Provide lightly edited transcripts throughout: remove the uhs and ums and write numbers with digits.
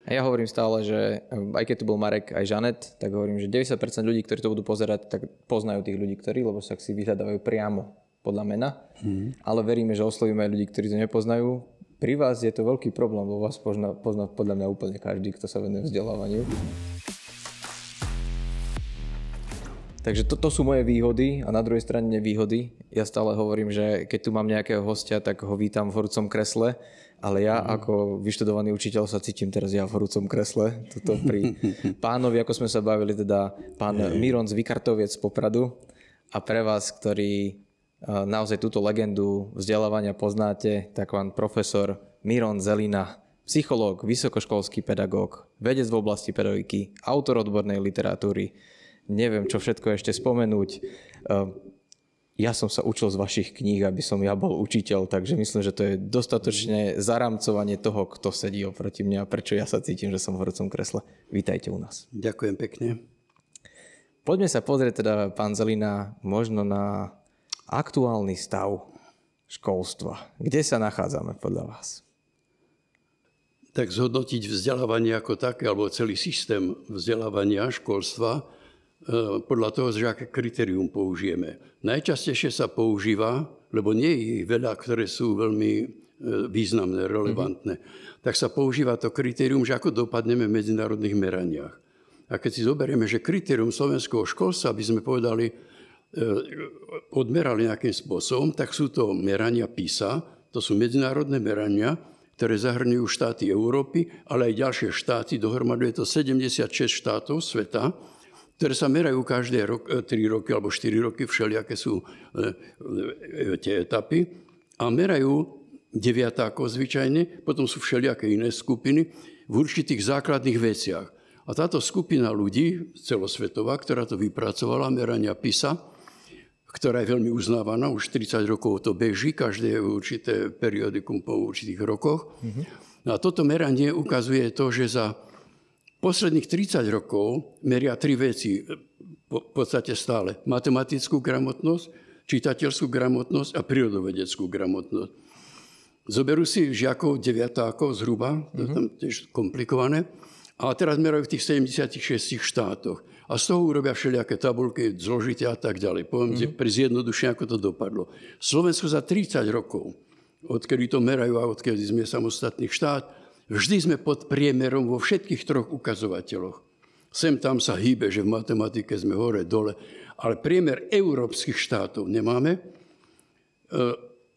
A ja hovorím stále, že aj keď tu bol Marek, aj Žanet, tak hovorím, že 90% ľudí, ktorí to budú pozerať, tak poznajú tých ľudí, ktorí, lebo sa si vyhľadávajú priamo podľa mena. Ale veríme, že oslovíme aj ľudí, ktorí to nepoznajú. Pri vás je to veľký problém, lebo vás pozná podľa mňa úplne každý, kto sa venuje vzdelávaniu. Takže to sú moje výhody a na druhej strane nevýhody. Ja stále hovorím, že keď tu mám nejakého hostia, tak ho vítam v horúcom kresle, ale ja ako vyštudovaný učiteľ sa cítim teraz ja v horúcom kresle. Toto pri pánovi, ako sme sa bavili, teda pán Miron z Vikartoviec z Popradu. A pre vás, ktorí naozaj túto legendu vzdelávania poznáte, tak pán profesor Miron Zelina, psychológ, vysokoškolský pedagóg, vedec v oblasti pedagogiky, autor odbornej literatúry. Neviem, čo všetko ešte spomenúť. Ja som sa učil z vašich kníh, aby som ja bol učiteľ, takže myslím, že to je dostatočne zaramcovanie toho, kto sedí oproti mňa a prečo ja sa cítim, že som v horúcom kresle. Vítajte u nás. Ďakujem pekne. Poďme sa pozrieť teda, pán Zelina, možno na aktuálny stav školstva. Kde sa nachádzame podľa vás? Tak zhodnotiť vzdelávanie ako také, alebo celý systém vzdelávania školstva podľa toho, že aké kritérium použijeme. Najčastejšie sa používa, lebo nie je ich veľa, ktoré sú veľmi významné, relevantné, tak sa používa to kritérium, že ako dopadneme v medzinárodných meraniach. A keď si zoberieme, že kritérium slovenského školstva, aby sme povedali, odmerali nejakým spôsobom, tak sú to merania PISA, to sú medzinárodné merania, ktoré zahrňujú štáty Európy, ale aj ďalšie štáty, dohromady je to 76 štátov sveta, ktoré sa merajú každé 3 roky alebo 4 roky, všelijaké sú tie etapy, a merajú deviatákov zvyčajne, potom sú všelijaké iné skupiny v určitých základných veciach. A táto skupina ľudí, celosvetová, ktorá to vypracovala, merania PISA, ktorá je veľmi uznávaná, už 30 rokov to beží, každé určité periodikum po určitých rokoch. A toto meranie ukazuje to, že za posledných 30 rokov meria 3 veci v podstate stále. Matematickú gramotnosť, čitateľskú gramotnosť a prírodovedeckú gramotnosť. Zoberú si žiakov, deviatákov zhruba, to je tam tiež komplikované, a teraz merajú v tých 76 štátoch. A z toho urobia všelijaké tabulky, zložité a tak ďalej. Poviem pri zjednodušení, ako to dopadlo. Slovensko za 30 rokov, odkedy to merajú a odkedy sme samostatný štát, vždy sme pod priemerom vo všetkých 3 ukazovateľoch. Sem tam sa hýbe, že v matematike sme hore, dole, ale priemer európskych štátov nemáme.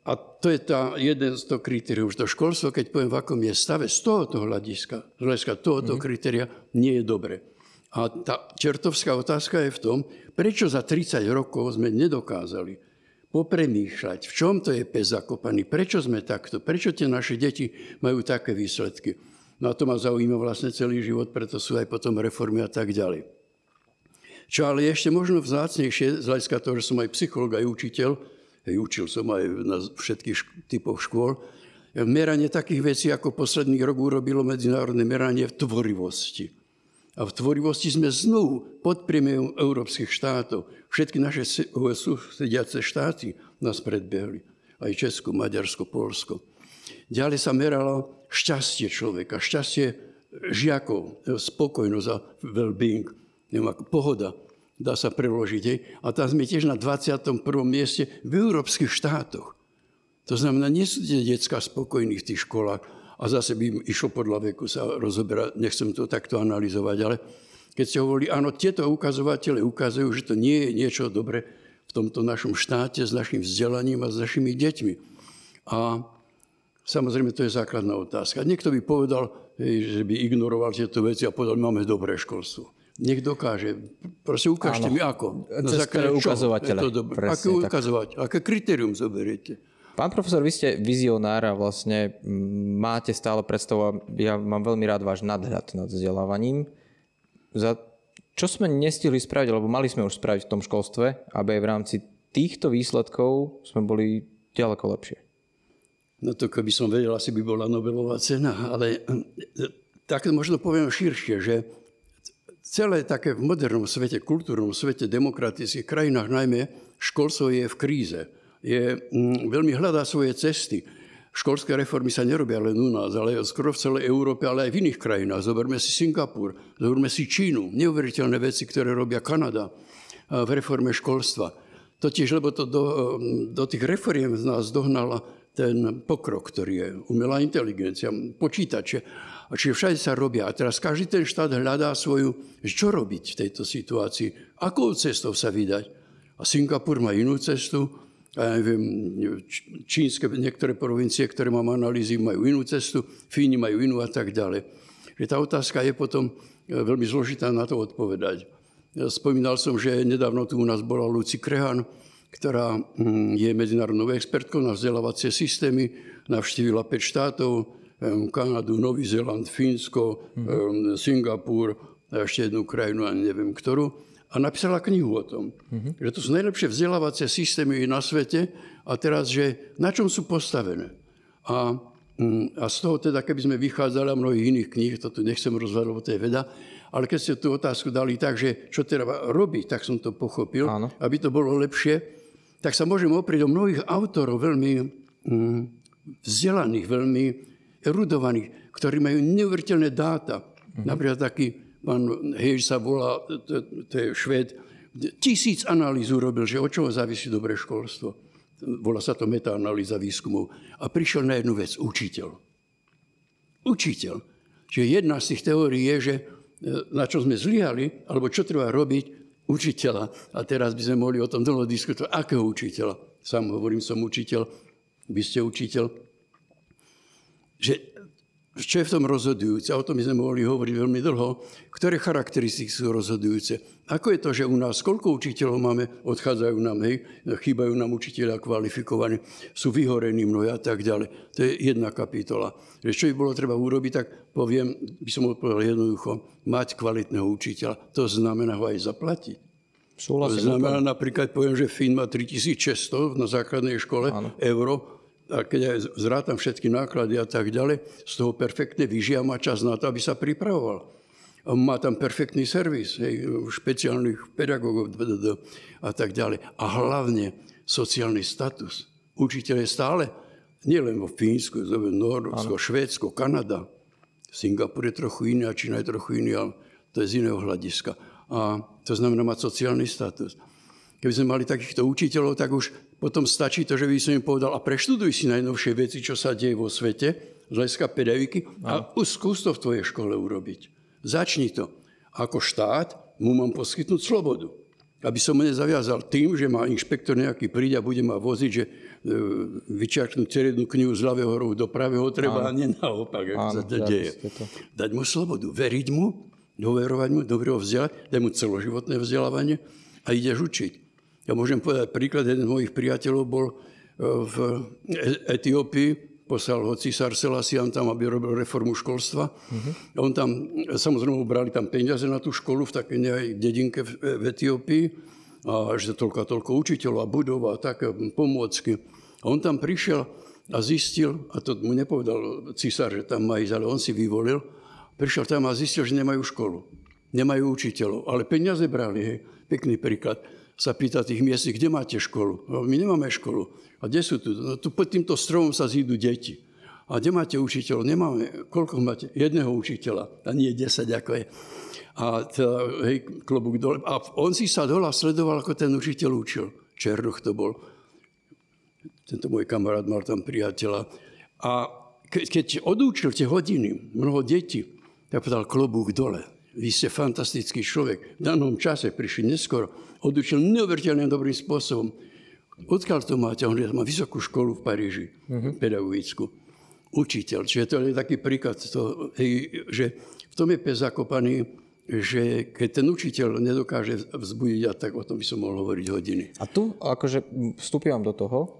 A to je jeden z toho kritérium, že to školstvo, keď poviem, v akom je stave, z tohoto hľadiska tohoto kritéria nie je dobre. A tá čertovská otázka je v tom, prečo za 30 rokov sme nedokázali popremýšľať, v čom to je pes zakopaný, prečo sme takto, prečo tie naše deti majú také výsledky. No a to ma zaujíma vlastne celý život, preto sú aj potom reformy a tak ďalej. Čo ale ešte možno vzácnejšie, z hľadiska toho, že som aj psychológ, aj učiteľ, učil som aj na všetkých typoch škôl, meranie takých vecí, ako posledný rok urobilo medzinárodné meranie v tvorivosti. A v tvorivosti sme znovu pod priemerom európskych štátov. Všetky naše susediace štáty nás predbehli. Aj Česko, Maďarsko, Poľsko. Ďalej sa meralo šťastie človeka, šťastie žiakov, spokojnosť a well-being, neviem ako pohoda, dá sa preložiť. A tam sme tiež na 21. mieste v európskych štátoch. To znamená, nie sú tie decká spokojní v tých školách, a zase by im išlo podľa veku sa rozoberať, nechcem to takto analyzovať, ale keď ste hovorili, áno, tieto ukazovatele ukazujú, že to nie je niečo dobre v tomto našom štáte s našim vzdelaním a s našimi deťmi. A samozrejme, to je základná otázka. Niekto by povedal, že by ignoroval tieto veci a povedal, máme dobré školstvo. Nech dokáže. Prosím, ukážte mi ako. Na základe ukazovateľa. Aké ukazovateľ? Aké kritérium zoberiete? Pán profesor, vy ste vizionár a vlastne máte stále predstavu, ja mám veľmi rád váš nadhľad nad vzdelávaním. Čo sme nestihli spraviť, lebo mali sme už spraviť v tom školstve, aby aj v rámci týchto výsledkov sme boli ďaleko lepšie? No to keby som vedel, asi by bola Nobelová cena, ale tak možno poviem širšie, že celé také v modernom svete, kultúrnom svete, demokratických krajinách najmä, školstvo je v kríze. Veľmi hľadá svoje cesty. Školské reformy sa nerobia len u nás, ale skoro v celej Európe, ale aj v iných krajinách. Zoberme si Singapur, zoberme si Čínu. Neuveriteľné veci, ktoré robia Kanada v reforme školstva. Totiž, lebo to do tých reforiem z nás dohnala ten pokrok, ktorý je umelá inteligencia, počítače. A čiže všade sa robia. A teraz každý ten štát hľadá svoju, čo robiť v tejto situácii, akou cestou sa vydať. A Singapur má inú cestu, a neviem, čínske niektoré provincie, ktoré mám analýzy, majú inú cestu, Fíni majú inú a tak ďalej. Že tá otázka je potom veľmi zložitá na to odpovedať. Spomínal som, že nedávno tu u nás bola Lucy Crehan, ktorá je medzinárodnou expertkou na vzdelávacie systémy, navštívila 5 štátov, Kanadu, Nový Zéland, Fínsko, Singapur a ešte jednu krajinu, ani neviem ktorú. A napísala knihu o tom, že to sú najlepšie vzdelávacie systémy na svete a teraz, že na čom sú postavené. A z toho teda, keby sme vychádzali a mnohých iných kníh, to tu nechcem rozvádať, lebo to je veda, ale keď ste tú otázku dali tak, že čo treba robiť, tak som to pochopil, áno, aby to bolo lepšie, tak sa môžeme oprieť o mnohých autorov veľmi vzdelaných, veľmi erudovaných, ktorí majú neuveriteľné dáta. Napríklad taký pán Hej sa volá, to je Švéd, 1000 analýz urobil, že od čoho závisí dobré školstvo. Volá sa to metaanalýza výskumov. A prišiel na jednu vec, učiteľ. Učiteľ. Čiže jedna z tých teórií je, že na čo sme zlyhali, alebo čo treba robiť, učiteľa. A teraz by sme mohli o tom dlho diskutovať. Akého učiteľa? Sám hovorím, som učiteľ, vy ste učiteľ. Že čo je v tom rozhodujúce? O tom by sme mohli hovoriť veľmi dlho. Ktoré charakteristiky sú rozhodujúce? Ako je to, že u nás koľko učiteľov máme, odchádzajú nám, hej, chýbajú nám učiteľia kvalifikovaní, sú vyhorení mnohí a tak ďalej. To je jedna kapitola. Čo by bolo treba urobiť, tak poviem, by som odpovedal jednoducho, mať kvalitného učiteľa. To znamená ho aj zaplatiť. To znamená napríklad, poviem, že Fín má 3600 na základnej škole euro, a keď aj zrátam všetky náklady a tak ďalej, z toho perfektne vyžia, má čas na to, aby sa pripravoval. A má tam perfektný servis, špeciálnych pedagógov a tak ďalej. A hlavne sociálny status. Učiteľ je stále, nielen vo Fínsku, Norsko, Švédsko, Kanada. Singapur je trochu iný a Čína je trochu iný, ale to je z iného hľadiska. A to znamená mať sociálny status. Keby sme mali takýchto učiteľov, tak už potom stačí to, že by som im povedal, a preštuduj si najnovšie veci, čo sa deje vo svete, z hľadiska pedagogiky, a skús to v tvojej škole urobiť. Začni to. Ako štát mu mám poskytnúť slobodu. Aby som ho nezaviazal tým, že má inšpektor nejaký príde a bude ma voziť, že vyčiarknúť celú knihu z ľavého rohu do pravého treba, a nie naopak, ako sa to deje. Dať mu slobodu, veriť mu, dôverovať mu, dobre ho vzdelať, dať mu celoživotné vzdelávanie a ideš učiť. Ja môžem povedať príklad, jeden z mojich priateľov bol v Etiópii, poslal ho císar Selasian tam, aby robil reformu školstva. On tam, samozrejme, brali tam peniaze na tú školu v takej dedinke v Etiópii, a že toľko a toľko učiteľov a budov a také pomôcky. A on tam prišiel a zistil, a to mu nepovedal císar, že tam má ísť, ale on si vyvolil, prišiel tam a zistil, že nemajú školu, nemajú učiteľov, ale peniaze brali, hej, pekný príklad. Sa pýta tých miestnych, kde máte školu? No, my nemáme školu. A kde sú tu? No, tu pod týmto stromom sa zídu deti. A kde máte učiteľov? Nemáme. Koľko máte? Jedného učiteľa. A nie 10, ako je. A teda, hej, klobúk dole. A on si sa dole sledoval, ako ten učiteľ učil. Černoch to bol. Tento môj kamarát mal tam priateľa. A keď odúčil tie hodiny, mnoho detí, tak povedal klobúk dole. Vy ste fantastický človek. V danom čase prišli neskoro. Odučil neuveriteľne dobrým spôsobom. Odkiaľ to máte? On má vysokú školu v Paríži, pedagogickú. Učiteľ. Čiže to je taký príklad, že v tom je pes zakopaný, že keď ten učiteľ nedokáže vzbudiť, a tak o tom by som mohol hovoriť hodiny. A tu akože vstúpim do toho.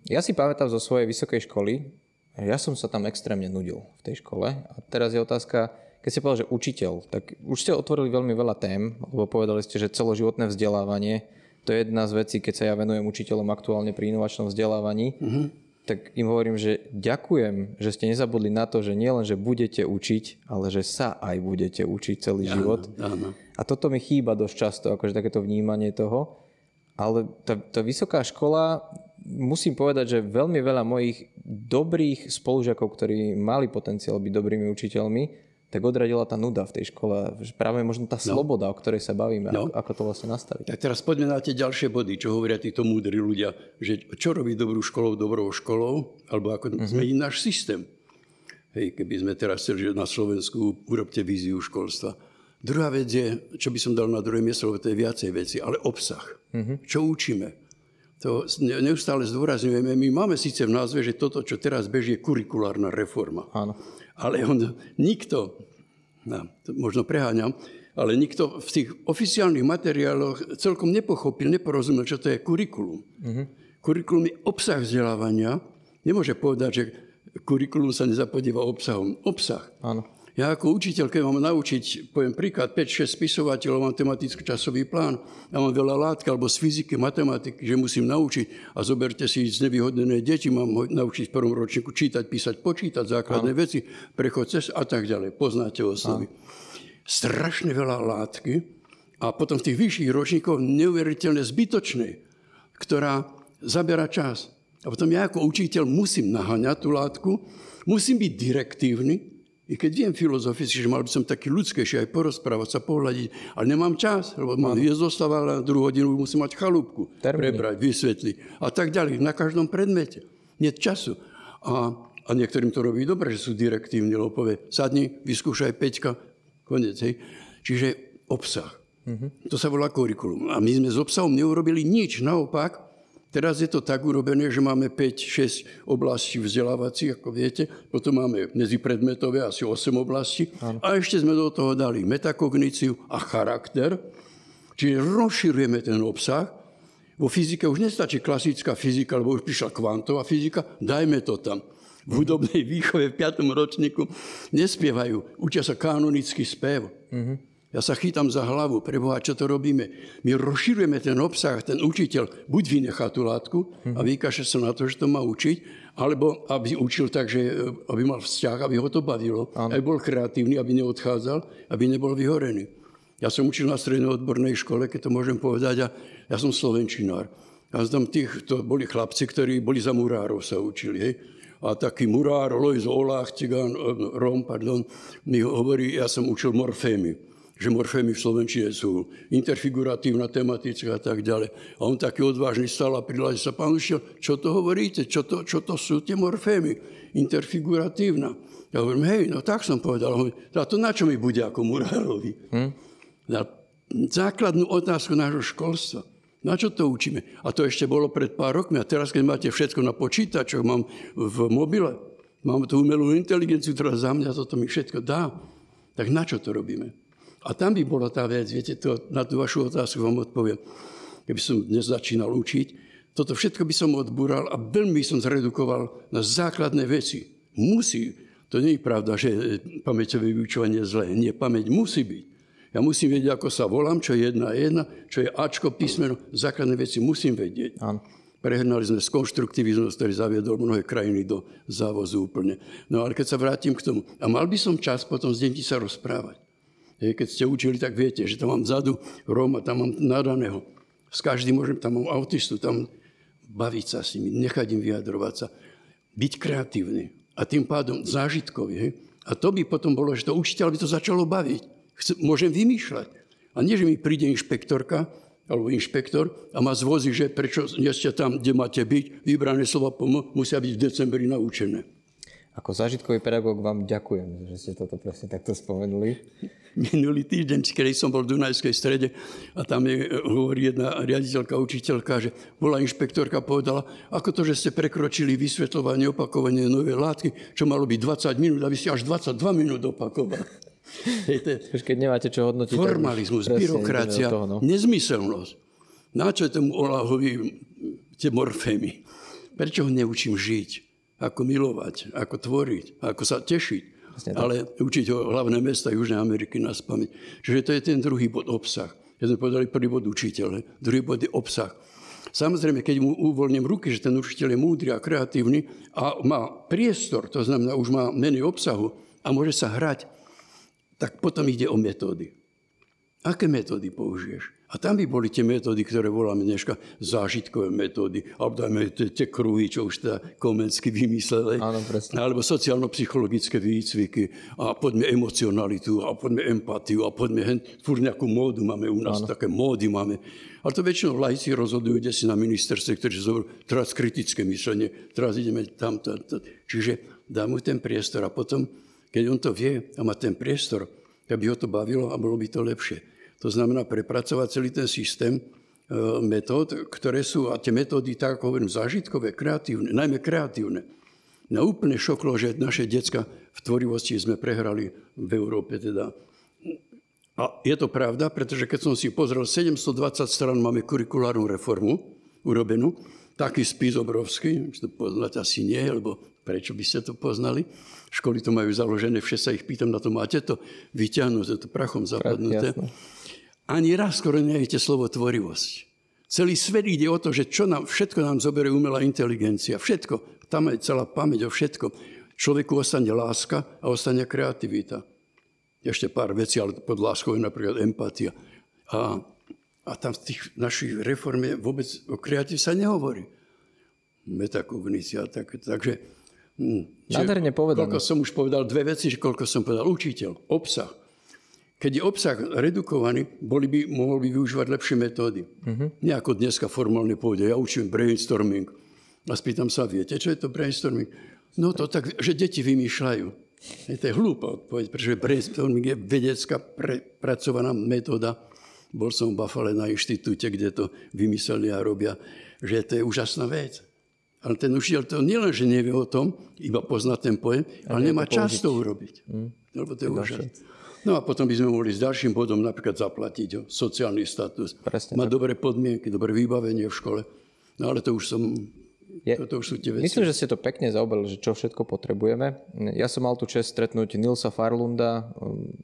Ja si pamätám zo svojej vysokej školy, ja som sa tam extrémne nudil v tej škole. A teraz je otázka, keď ste povedali, že učiteľ, tak už ste otvorili veľmi veľa tém, lebo povedali ste, že celoživotné vzdelávanie, to je jedna z vecí, keď sa ja venujem učiteľom aktuálne pri inovačnom vzdelávaní, tak im hovorím, že ďakujem, že ste nezabudli na to, že nie len, že budete učiť, ale že sa aj budete učiť celý život. Áno. A toto mi chýba dosť často, akože takéto vnímanie toho. Ale tá vysoká škola, musím povedať, že veľmi veľa mojich dobrých spolužiakov, ktorí mali potenciál byť dobrými učiteľmi, tak odradila tá nuda v tej škole. Práve možno tá sloboda, o ktorej sa bavíme, ako to vlastne nastaviť. Tak teraz poďme na tie ďalšie body, čo hovoria títo múdri ľudia, že čo robí dobrou školou, alebo ako zmeniť náš systém. Hej, keby sme teraz chceli, že na Slovensku urobte víziu školstva. Druhá vec je, čo by som dal na druhé miesto, lebo to je viacej veci, ale obsah. Čo učíme? To neustále zdôrazňujeme. My máme síce v názve, že toto, čo teraz beží, je kurikulárna reforma. Áno. Ale nikto, možno preháňam, ale nikto v tých oficiálnych materiáloch celkom nepochopil, neporozumel, čo to je kurikulum. Kurikulum je obsah vzdelávania. Nemôže povedať, že kurikulum sa nezapodíva obsahom. Obsah. Áno. Ja ako učiteľ, keď mám naučiť, poviem príklad, 5-6 spisovateľov, mám tematický časový plán, ja mám veľa látky, alebo z fyziky, matematiky, že musím naučiť. A zoberte si znevýhodnené deti, mám naučiť v prvom ročníku čítať, písať, počítať, základné veci, prechod cez a tak ďalej. Poznáte osnovy. Strašne veľa látky a potom v tých vyšších ročníkoch neuveriteľne zbytočnej, ktorá zabera čas. A potom ja ako učiteľ musím naháňať tú látku, musím byť direktívny. I keď viem filozoficky, že mal by som taký ľudskejší aj porozprávať sa, pohľadiť, ale nemám čas, lebo mám zostáva na druhú hodinu, musím mať chalúbku, prebrať, vysvetliť a tak ďalej. Na každom predmete. Nie času. A niektorým to robí dobre, že sú direktívni, lebo povie, sadni, vyskúšaj Peťka, koniec. Hej. Čiže obsah. To sa volá kurikulum. A my sme s obsahom neurobili nič. Naopak, teraz je to tak urobené, že máme 5-6 oblastí vzdelávacích, ako viete. Potom máme medzipredmetové, asi 8 oblastí. A ešte sme do toho dali metakogníciu a charakter. Čiže rozširujeme ten obsah. Vo fyzike už nestačí klasická fyzika, lebo už prišla kvantová fyzika. Dajme to tam. V hudobnej výchove v 5. ročníku nespievajú. Učia sa kanonický spev. Ja sa chytám za hlavu, preboha, čo to robíme? My rozširujeme ten obsah, ten učiteľ buď vynechá tú látku a vykaše sa na to, že to má učiť, alebo aby učil tak, že aby mal vzťah, aby ho to bavilo, aby bol kreatívny, aby neodchádzal, aby nebol vyhorený. Ja som učil na strednej odbornej škole, keď to môžem povedať, a ja som slovenčinár. A tam to boli chlapci, ktorí boli za murárov, sa učili, hej. A taký murár, Lojzo Olách, Cigán, mi hovorí, ja som učil morfémy. Že morfémy v slovenčine sú interfiguratívna, tematická a tak ďalej. A on taký odvážny stál a prihlásil sa, pán učiteľ, čo to hovoríte? Čo to sú tie morfémy? Interfiguratívna. Ja hovorím, hej, no tak som povedal. A to na čo mi bude ako murárovi? Na základnú otázku nášho školstva. Na čo to učíme? A to ešte bolo pred pár rokmi. A teraz, keď máte všetko na počítačoch, mám v mobile, mám tú umelú inteligenciu, ktorá za mňa toto mi všetko dá. Tak na čo to robíme? A tam by bola tá vec, viete, na tú vašu otázku vám odpoviem. Keby som dnes začínal učiť, toto všetko by som odbúral a veľmi som zredukoval na základné veci. Musí. To nie je pravda, že pamäťové vyučovanie je zlé. Nie, pamäť musí byť. Ja musím vedieť, ako sa volám, čo je 1, čo je Ačko, písmeno. Základné veci musím vedieť. Áno. Prehnali sme s konštruktivizmom, ktorý zaviedol mnohé krajiny do závozu úplne. No ale keď sa vrátim k tomu. A mal by som čas potom s deťmi sa rozprávať. Keď ste učili, tak viete, že tam mám vzadu Róma, tam mám nadaného. S každým môžem, tam mám autistu, tam baviť sa s nimi, nechať im vyjadrovať sa. Byť kreatívny a tým pádom zážitkový. Hej? A to by potom bolo, že to učiteľ by to začalo baviť. Môžem vymýšľať. A nie, že mi príde inšpektorka alebo inšpektor a ma zvozí, že prečo nie ste tam, kde máte byť, vybrané slova musia byť v decembri naučené. Ako zážitkový pedagóg vám ďakujem, že ste toto presne takto spomenuli. Minulý týždeň, keď som bol v Dunajskej Strede a tam hovorí jedna riaditeľka, učiteľka, že bola inšpektorka, povedala, ako to, že ste prekročili vysvetľovanie, opakovanie novej látky, čo malo byť 20 minút, a vy ste až 22 minút opakovali. Keď nemáte čo hodnotiť. Formalizmus, byrokracia, nezmyselnosť. Na čo je tomu Oláhovi tie morfémy? Prečo ho neučím žiť? Ako milovať, ako tvoriť, ako sa tešiť. Ale učiť ho hlavné mesta Južnej Ameriky na spamäť. Čiže to je ten druhý bod, obsah. Ja sme povedali prvý bod učiteľ, druhý bod je obsah. Samozrejme, keď mu uvoľním ruky, že ten učiteľ je múdry a kreatívny a má priestor, to znamená, už má menej obsahu a môže sa hrať, tak potom ide o metódy. Aké metódy použiješ? A tam by boli tie metódy, ktoré voláme dneska zážitkové metódy, alebo dajme tie kruhy, čo už teda Komenský vymyslel, alebo sociálno-psychologické výcviky, a poďme emocionalitu, a poďme empatiu, a poďme furt nejakú módu máme u nás, také módy máme. Ale to väčšinou laici rozhodujú, kde si na ministerstve, ktorí sú teraz kritické myslenie, teraz ideme tam. Čiže dá mu ten priestor a potom, keď on to vie a má ten priestor, tak by ho to bavilo a bolo by to lepšie. To znamená prepracovať celý ten systém metód, ktoré sú, a tie metódy, tak ako hovorím, zážitkové, kreatívne, najmä kreatívne. Na úplne šoklo, že naše decka v tvorivosti sme prehrali v Európe teda. A je to pravda, pretože keď som si pozrel, 720 strán máme kurikulárnu reformu urobenú, taký spis obrovský, to poznať asi nie, lebo prečo by ste to poznali? Školy to majú založené, všetci sa ich pýtam na to, máte to vyťahnuté, to prachom zapadnuté. Ani raz skoro neviete slovo tvorivosť. Celý svet ide o to, že všetko nám zoberie umelá inteligencia. Všetko. Tam je celá pamäť o všetko. Človeku ostane láska a ostane kreativita. Ešte pár vecí, ale pod láskou je napríklad empatia. A tam v tých našich reforme vôbec o kreatív sa nehovorí. Metakognícia. Takže nádherne povedané. Koľko som už povedal, dve veci, že koľko som povedal. Učiteľ, obsah. Keď je obsah redukovaný, mohol by využívať lepšie metódy. Nie ako dneska formálne povede, ja učím brainstorming. A spýtam sa, viete, čo je to brainstorming? No to tak, že deti vymýšľajú. To je hlúpa odpoveď, pretože brainstorming je vedecká pracovaná metóda. Bol som v Buffale na inštitúte, kde to vymysleli a robia, že to je úžasná vec. Ale ten učiteľ to nielen, že nevie o tom, iba pozná ten pojem, ale nemá čas to urobiť. Lebo to je úžasné. No a potom by sme mohli s ďalším bodom napríklad zaplatiť sociálny status. Mať dobré podmienky, dobré vybavenie v škole. No ale to už sú tie veci. Myslím, že ste to pekne zaoberali, že čo všetko potrebujeme. Ja som mal tu čest stretnúť Nilsa Farlunda,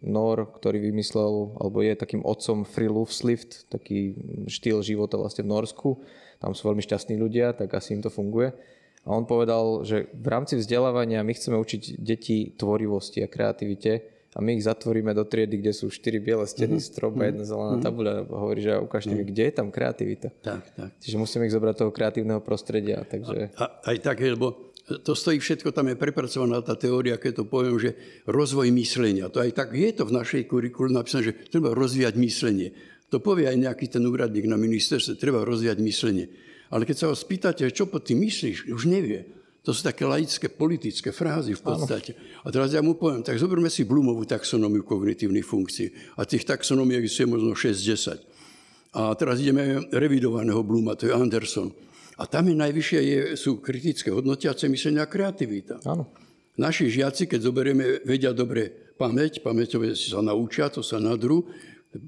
Nór, ktorý vymyslel, alebo je takým otcom Frilufslift, taký štýl života vlastne v Norsku. Tam sú veľmi šťastní ľudia, tak asi im to funguje. A on povedal, že v rámci vzdelávania my chceme učiť deti tvorivosti a kreativite, a my ich zatvoríme do triedy, kde sú 4 biele steny, strop a jedna zelená tabuľa. Hovorí, že ukážte mi, kde je tam kreativita. Tak. Čiže musíme ich zobrať toho kreatívneho prostredia. Takže... Aj tak, lebo to stojí všetko, tam je prepracovaná tá teória, keď to poviem, že rozvoj myslenia. To aj tak je to v našej kurikule napísané, že treba rozvíjať myslenie. To povie aj nejaký ten úradník na ministerstve, treba rozvíjať myslenie. Ale keď sa ho spýtate, čo pod tým myslíš, už nevie. To sú také laické, politické frázy v podstate. A teraz ja mu poviem, tak zoberme si Bloomovú taxonómiu kognitívnych funkcií. A tých taxonómií existuje možno 6-10. A teraz ideme revidovaného Blooma, to je Anderson. A tam je najvyššie sú kritické hodnotiace myslenia a kreativita. Áno. Naši žiaci, keď zoberieme, vedia dobre pamäťové sa naučia, to sa nadrú,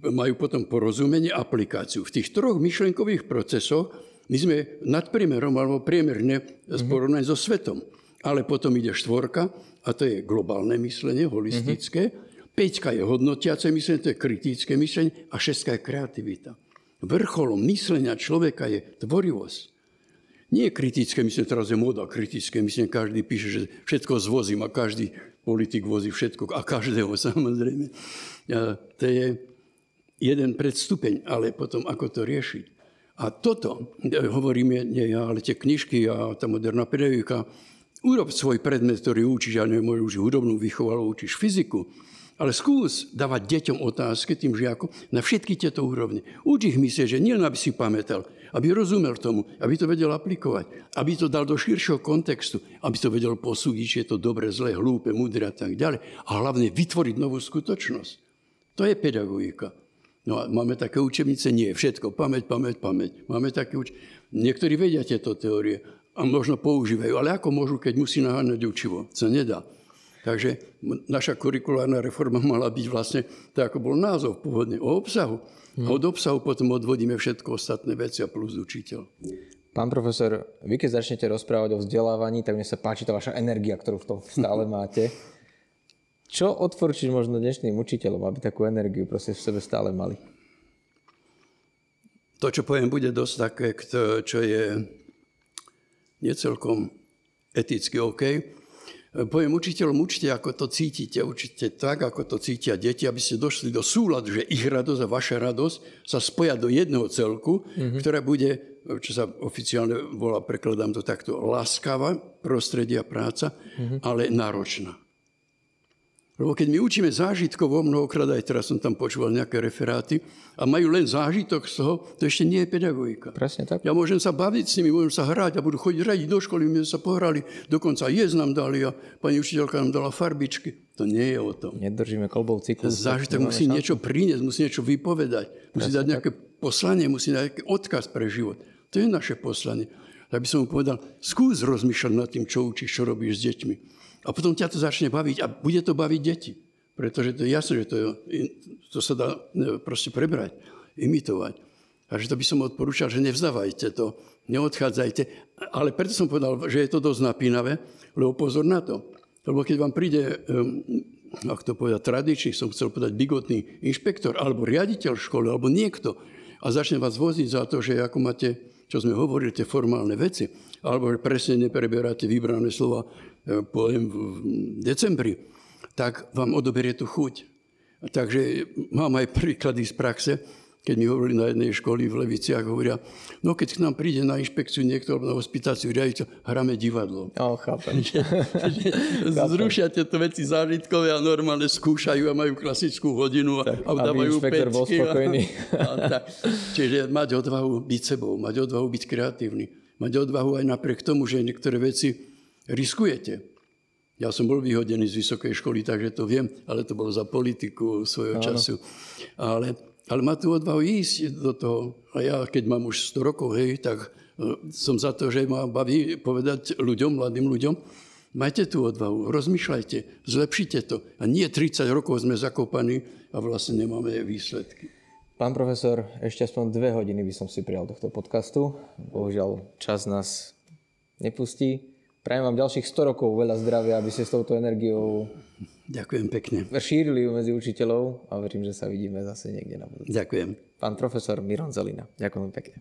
majú potom porozumenie, aplikáciu. V tých troch myšlenkových procesoch my sme nad priemerom alebo priemerne porovnaní so svetom. Ale potom ide 4, a to je globálne myslenie, holistické. 5 je hodnotiace myslenie, to je kritické myslenie. A 6 je kreativita. Vrcholom myslenia človeka je tvorivosť. Nie je kritické myslenie, teraz je móda kritické myslenie. Každý píše, že všetko zvozím a každý politik vozí všetko. A každého samozrejme. To je jeden predstupeň, ale potom ako to riešiť. A toto, hovoríme, nie ja, ale tie knižky a tá moderná pedagogika, urob svoj predmet, ktorý učíš, ja neviem, už hudobnú výchovu, alebo učíš fyziku, ale skús dávať deťom otázky, tým žiakom, na všetky tieto úrovne. Uč ich myslieť, že nielen aby si pamätal, aby rozumel tomu, aby to vedel aplikovať, aby to dal do širšieho kontextu, aby to vedel posúdiť, či je to dobre, zlé, hlúpe, múdre a tak ďalej. A hlavne vytvoriť novú skutočnosť. To je pedagogika. No a máme také učebnice, nie, všetko, pamäť. Máme také niektorí vedia tieto teórie a možno používajú, ale ako môžu, keď musí naháňať učivo? To nedá. Takže naša kurikulárna reforma mala byť vlastne, tak ako bol názov pôvodne, o obsahu. A od obsahu potom odvodíme všetko ostatné veci a plus učiteľ. Pán profesor, vy keď začnete rozprávať o vzdelávaní, tak mne sa páči tá vaša energia, ktorú v tom stále máte. Čo odporúčiš možno dnešným učiteľom, aby takú energiu proste v sebe stále mali? To, čo poviem, bude dosť také, čo je necelkom eticky OK. Poviem učiteľom, učte, ako to cítite, učite tak, ako to cítia deti, aby ste došli do súladu, že ich radosť a vaša radosť sa spoja do jedného celku, ktorá bude, čo sa oficiálne volá, prekladám to takto, láskavá, prostredia, práca, ale náročná. Lebo keď my učíme zážitkovo, mnohokrát aj teraz som tam počúval nejaké referáty a majú len zážitok z toho, to ešte nie je pedagogika. Presne tak. Ja môžem sa baviť s nimi, môžem sa hrať a budú chodiť radiť do školy, my sme sa pohrali, dokonca jesť nám dali a pani učiteľka nám dala farbičky. To nie je o tom. Nedržíme kolbou cyklus. Zážitok musí niečo priniesť, musí niečo vypovedať, musí dať nejaké poslanie, musí dať nejaký odkaz pre život. To je naše poslanie. Tak by som mu povedal, skús rozmýšľať nad tým, čo učíš, čo robíš s deťmi. A potom ťa to začne baviť a bude to baviť deti. Pretože to je jasné, že to sa dá proste prebrať, imitovať. Takže to by som odporúčal, že nevzdávajte to, neodchádzajte. Ale preto som povedal, že je to dosť napínavé, lebo pozor na to. Lebo keď vám príde, ak to povedať tradičný, som chcel povedať bigotný inšpektor, alebo riaditeľ školy, alebo niekto, a začne vás voziť za to, že ako máte, čo sme hovorili, tie formálne veci, alebo že presne nepreberáte vybrané slova, poviem v decembri, tak vám odoberie tú chuť. Takže mám aj príklady z praxe, keď mi hovorili na jednej školy v Leviciach, hovoria, no keď k nám príde na inšpekciu niekto alebo na hospitáciu riaditeľ, hráme divadlo. Chápem. Zrušia tieto veci zážitkové a normálne skúšajú a majú klasickú hodinu a dávajú pecky. Čiže mať odvahu byť sebou, mať odvahu byť kreatívny, mať odvahu aj napriek tomu, že niektoré veci riskujete. Ja som bol vyhodený z vysokej školy, takže to viem, ale to bolo za politiku svojho času. Ale má tu odvahu ísť do toho. A ja, keď mám už 100 rokov, tak som za to, že ma baví povedať ľuďom, mladým ľuďom, majte tú odvahu, rozmýšľajte, zlepšite to. A nie 30 rokov sme zakopaní a vlastne nemáme výsledky. Pán profesor, ešte aspoň 2 hodiny by som si prijal tohto podcastu. Bohužiaľ, čas nás nepustí. Prajem vám ďalších 100 rokov veľa zdravia, aby ste s touto energiou ďakujem pekne. Šírili ju medzi učiteľov a verím, že sa vidíme zase niekde na budúce. Ďakujem. Pán profesor Miron Zelina. Ďakujem pekne.